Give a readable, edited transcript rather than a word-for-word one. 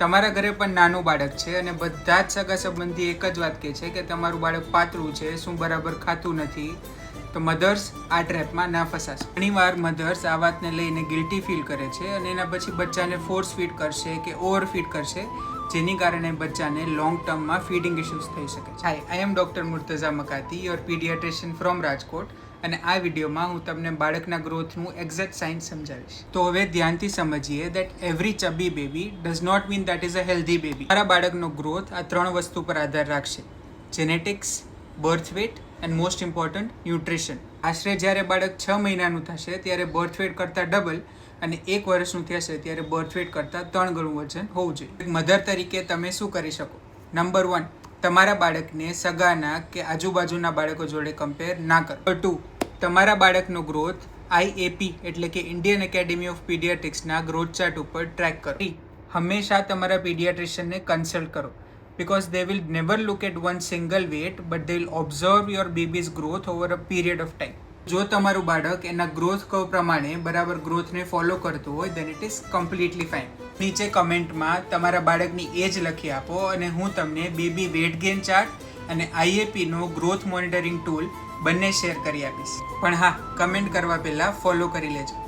તમારા ઘરે પણ નાનું બાળક છે અને બધા જ સગા સંબંધી એક જ વાત કહે છે કે તમારું બાળક પાતળું છે, શું બરાબર ખાતું નથી, તો મધર્સ આ ટ્રેપમાં ના ફસાશે. ઘણીવાર મધર્સ આ વાતને લઈને ગિલ્ટી ફીલ કરે છે અને એના પછી બચ્ચાને ફોર્સ ફીડ કરશે કે ઓવર ફીડ કરશે, જેની કારણે બચ્ચાને લોંગ ટર્મમાં ફીડિંગ ઇશ્યુઝ થઈ શકે છે. Hi, I am doctor Murtaza Makati, your paediatrician from Rajkot, અને આ વિડીયોમાં હું તમને બાળકના ગ્રોથનું એક્ઝેક્ટ સાયન્સ સમજાવીશ. તો હવે ધ્યાનથી સમજીએ that every chubby baby does not mean that is a healthy baby. તમારા બાળકનો ગ્રોથ આ 3 વસ્તુ પર આધાર રાખશે: genetics, birth weight and most important nutrition. આશરે જ્યારે બાળક 6 મહિનાનું થશે ત્યારે બર્થ વેટ કરતાં ડબલ અને 1 વર્ષનું થશે ત્યારે બર્થ વેટ કરતાં 3 ગણું વજન હોવું જોઈએ. એક મધર તરીકે તમે શું કરી શકો? નંબર 1, તમારા બાળકને સગાના કે આજુબાજુના બાળકો જોડે કમ્પેર ના કરો. નંબર 2, તમારા બાળકનો ગ્રોથ IAP એટલે કે ઇન્ડિયન એકેડેમી ઓફ પીડિયાટ્રિક્સના ગ્રોથ ચાર્ટ ઉપર ટ્રેક કરો. હંમેશા તમારા પીડિયાટ્રિશિયનને કન્સલ્ટ કરો, because they will never look at one single weight, but they will observe your baby's growth over a period of time. જો તમારું બાળક એના ગ્રોથ કર્વ પ્રમાણે બરાબર ગ્રોથને ફોલો કરતું હોય then it is completely fine. નીચે કમેન્ટમાં તમારા બાળકની એજ લખી આપો અને હું તમને બેબી વેટ ગેઇન ચાર્ટ અને IAP નો ગ્રોથ મોનિટરિંગ ટૂલ બંને શેર કરી આપીશ. પણ હા, કમેન્ટ કરવા પહેલાં ફોલો કરી લેજો.